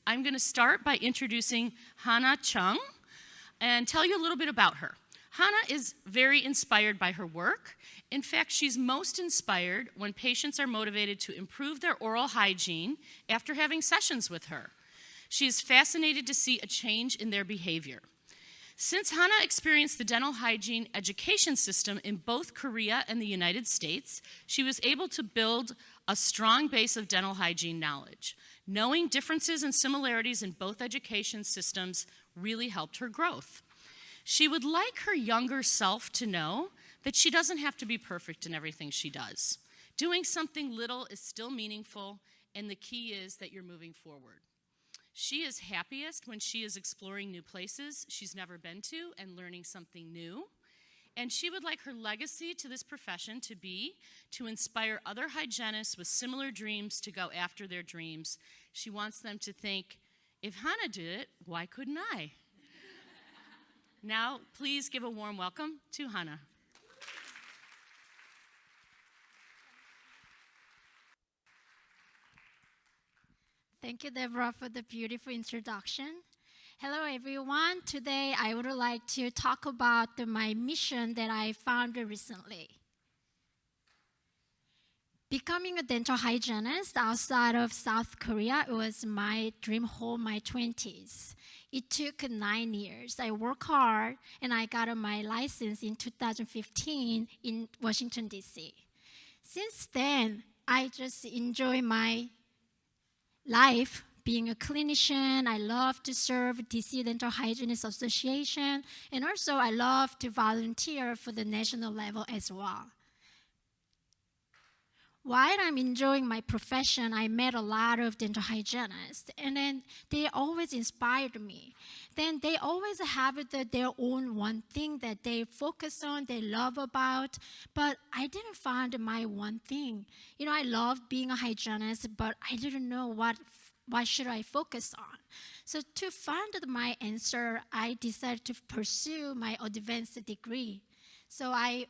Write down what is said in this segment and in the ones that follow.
I'm going to start by introducing Hannah Chung and tell you a little bit about her. Hannah is very inspired by her work. In fact, she's most inspired when patients are motivated to improve their oral hygiene after having sessions with her. She is fascinated to see a change in their behavior. Since Hannah experienced the dental hygiene education system in both Korea and the United States, she was able to build a strong base of dental hygiene knowledge. Knowing differences and similarities in both education systems really helped her growth. She would like her younger self to know that she doesn't have to be perfect in everything she does. Doing something little is still meaningful, and the key is that you're moving forward. She is happiest when she is exploring new places she's never been to and learning something new. And she would like her legacy to this profession to be to inspire other hygienists with similar dreams to go after their dreams. She wants them to think, if Hannah did it, why couldn't I? Now, please give a warm welcome to Hannah. Thank you, Deborah, for the beautiful introduction. Hello, everyone. Today, I would like to talk about my mission that I found recently. Becoming a dental hygienist outside of South Korea was my dream whole my 20s. It took 9 years. I worked hard, and I got my license in 2015 in Washington, D.C. Since then, I just enjoy my life being a clinician. I love to serve DC Dental Hygienists Association, and also I love to volunteer for the national level as well. While I'm enjoying my profession, I met a lot of dental hygienists, and then they always inspired me. Then they always have their own one thing that they focus on, they love about, but I didn't find my one thing. You know, I love being a hygienist, but I didn't know what should I focus on. So to find my answer, I decided to pursue my advanced degree. So I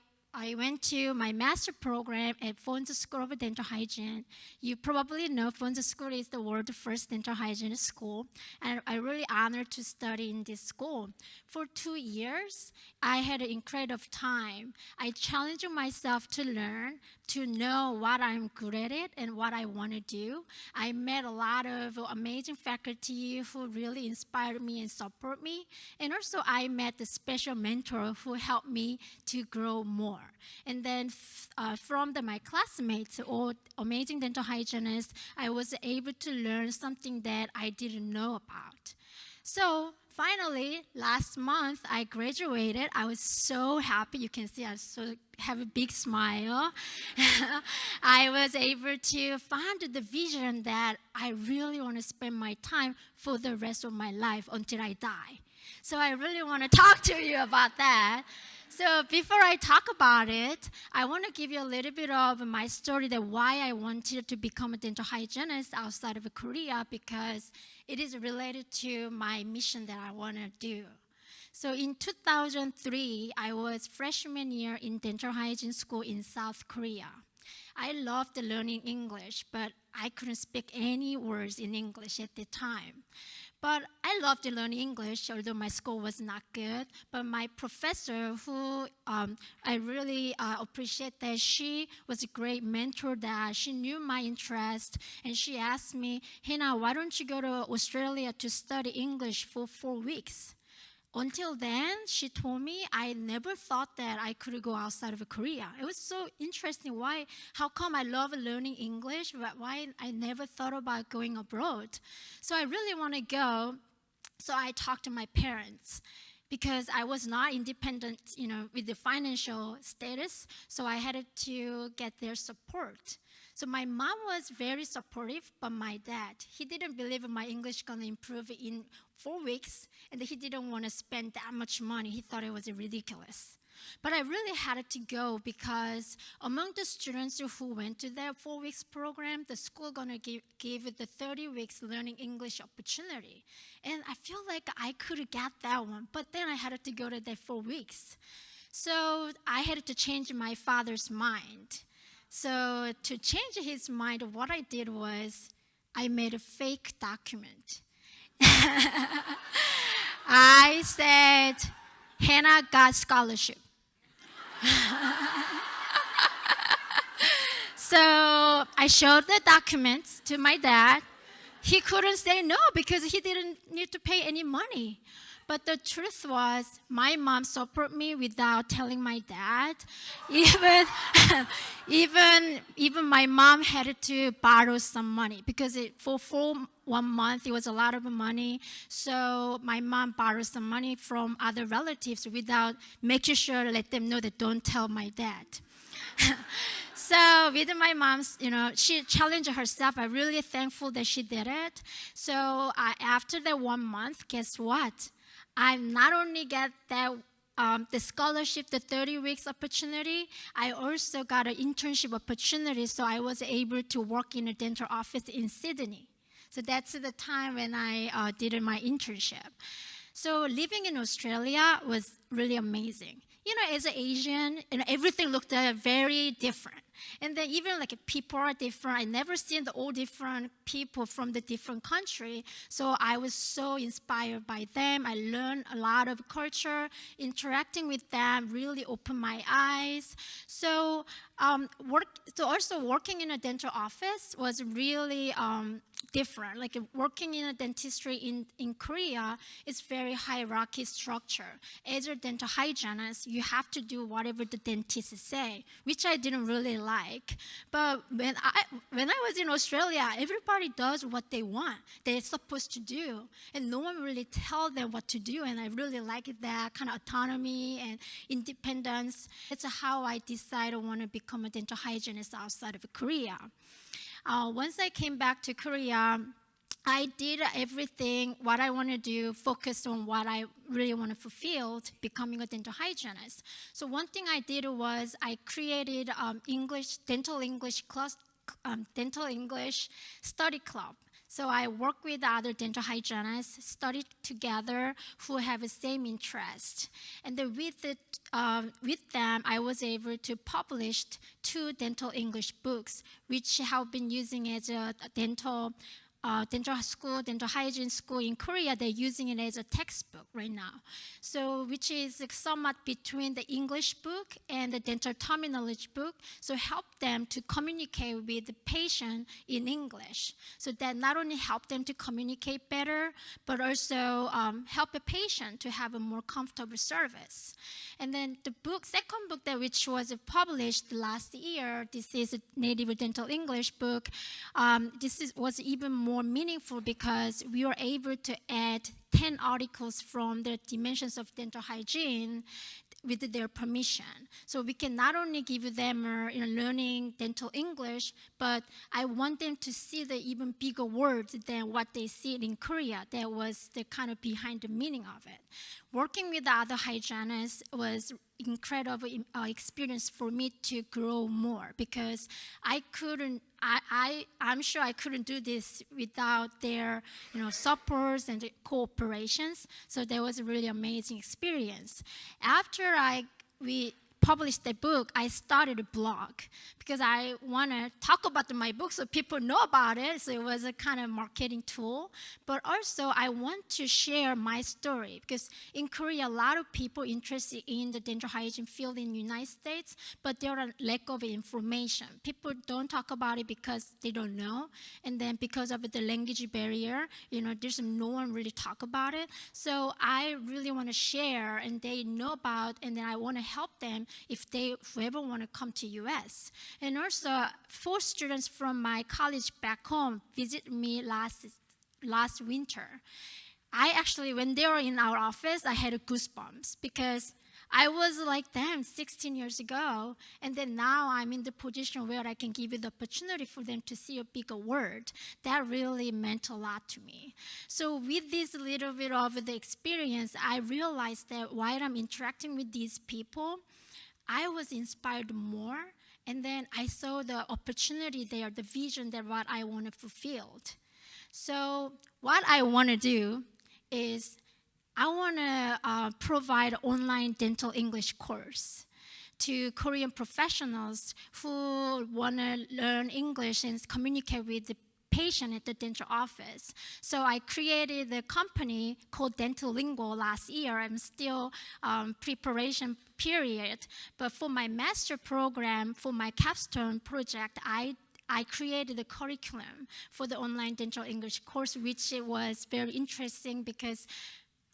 went to my master program at Fonz School of Dental Hygiene. You probably know Fonz School is the world's first dental hygiene school, and I'm really honored to study in this school. For 2 years, I had an incredible time. I challenged myself to learn, to know what I'm good at it and what I want to do. I met a lot of amazing faculty who really inspired me and support me, and also I met the special mentor who helped me to grow more. And then from my classmates, all amazing dental hygienists, I was able to learn something that I didn't know about. So finally, last month, I graduated. I was so happy. You can see I have a big smile. I was able to find the vision that I really want to spend my time for the rest of my life until I die. So I really want to talk to you about that. So before I talk about it, I want to give you a little bit of my story that why I wanted to become a dental hygienist outside of Korea, because it is related to my mission that I want to do. So in 2003, I was freshman year in dental hygiene school in South Korea. I loved learning English, but I couldn't speak any words in English at the time. But I loved learning English, although my school was not good. But my professor, who I really appreciate that she was a great mentor, that she knew my interest, and she asked me, Hannah, why don't you go to Australia to study English for 4 weeks? Until then, she told me I never thought that I could go outside of Korea. It was so interesting. How come I love learning English, but why I never thought about going abroad? So I really want to go. So I talked to my parents, because I was not independent, with the financial status. So I had to get their support. So my mom was very supportive, but my dad, he didn't believe my English gonna improve in 4 weeks, and he didn't want to spend that much money. He thought it was ridiculous. But I really had to go, because among the students who went to that 4 weeks program, the school gonna give the 30 weeks learning English opportunity. And I feel like I could get that one, but then I had to go to that 4 weeks. So I had to change my father's mind. So to change his mind, what I did was I made a fake document. I said, Hannah got scholarship. So I showed the documents to my dad. He couldn't say no because he didn't need to pay any money. But the truth was, my mom supported me without telling my dad. Even my mom had to borrow some money because for 1 month it was a lot of money. So my mom borrowed some money from other relatives without making sure to let them know that don't tell my dad. So with my mom's, she challenged herself. I'm really thankful that she did it. So after that 1 month, guess what? I not only get that the scholarship, the 30 weeks opportunity, I also got an internship opportunity. So I was able to work in a dental office in Sydney. So that's the time when I did my internship. So living in Australia was really amazing. As an Asian, everything looked very different. And then even like people are different. I never seen all different people from the different country. So I was so inspired by them. I learned a lot of culture. Interacting with them really opened my eyes. So also working in a dental office was really different. Like working in a dentistry in Korea is very hierarchy structure. As a dental hygienist, you have to do whatever the dentists say, which I didn't really like. But when I was in Australia, everybody does what they want. They're supposed to do, and no one really tells them what to do. And I really like that kind of autonomy and independence. It's how I decided I want to become a dental hygienist outside of Korea. Once I came back to Korea, I did everything, what I want to do, focused on what I really want to fulfill, becoming a dental hygienist. So one thing I did was I created dental English study club. So I work with other dental hygienists, study together who have the same interest. And then with them, I was able to publish 2 dental English books, which I have been using as a dental hygiene school in Korea. They're using it as a textbook right now. So which is somewhat between the English book and the dental terminology book. So help them to communicate with the patient in English. So that not only help them to communicate better, but also help a patient to have a more comfortable service. And then the second book which was published last year, this is a native dental English book. Was even more meaningful because we were able to add 10 articles from the dimensions of dental hygiene with their permission. So we can not only give them learning dental English, but I want them to see the even bigger words than what they see in Korea. That was the kind of behind the meaning of it. Working with the other hygienists was incredible experience for me to grow more because I'm sure I couldn't do this without their supports and cooperations. So that was a really amazing experience. After we published the book, I started a blog because I want to talk about my book so people know about it. So it was a kind of marketing tool. But also I want to share my story because in Korea, a lot of people interested in the dental hygiene field in the United States, but there are lack of information. People don't talk about it because they don't know. And then because of the language barrier, there's no one really talk about it. So I really want to share and they know about, and then I want to help them if whoever want to come to US. And also 4 students from my college back home visited me last winter. When they were in our office, I had goosebumps because I was like them 16 years ago, and then now I'm in the position where I can give you the opportunity for them to see a bigger world. That really meant a lot to me. So with this little bit of the experience, I realized that while I'm interacting with these people, I was inspired more, and then I saw the opportunity there, the vision that what I want to fulfill. So what I want to do is I want to provide online dental English course to Korean professionals who want to learn English and communicate with the patient at the dental office. So I created the company called DENTILINGUAL last year. I'm still preparation period. But for my master program, for my capstone project, I created the curriculum for the online dental English course, which was very interesting because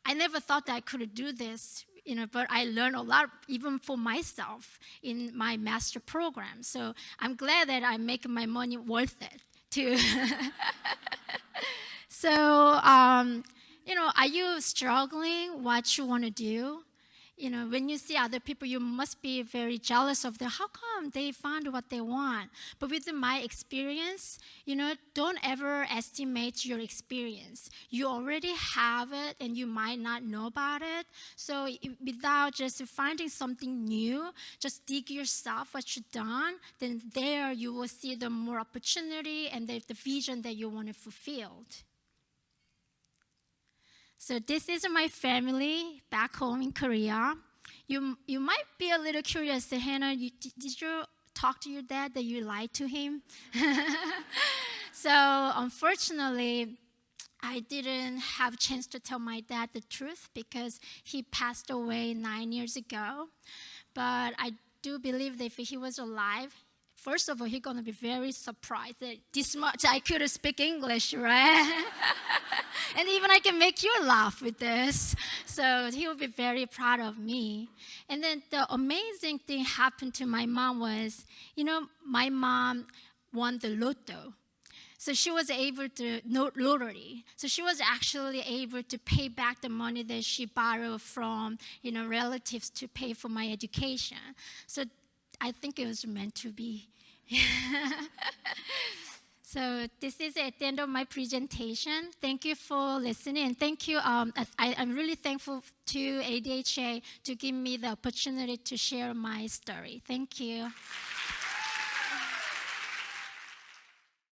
I never thought that I could do this, but I learned a lot even for myself in my master program. So I'm glad that I make my money worth it too. So, are you struggling what you want to do? When you see other people, you must be very jealous of them. How come they found what they want? But with my experience, don't ever estimate your experience. You already have it, and you might not know about it. So without just finding something new, just dig yourself what you've done. Then there you will see the more opportunity and the vision that you want to fulfill. So this is my family back home in Korea. You might be a little curious, Hannah, did you talk to your dad that you lied to him? So unfortunately, I didn't have a chance to tell my dad the truth because he passed away 9 years ago. But I do believe that if he was alive, first of all, he's going to be very surprised that this much I could speak English, right? And even I can make you laugh with this. So he will be very proud of me. And then the amazing thing happened to my mom was, my mom won the lotto. So she was able to, lottery. So she was actually able to pay back the money that she borrowed from, relatives to pay for my education. So I think it was meant to be. So this is at the end of my presentation. Thank you for listening. And thank you. I'm really thankful to ADHA to give me the opportunity to share my story. Thank you.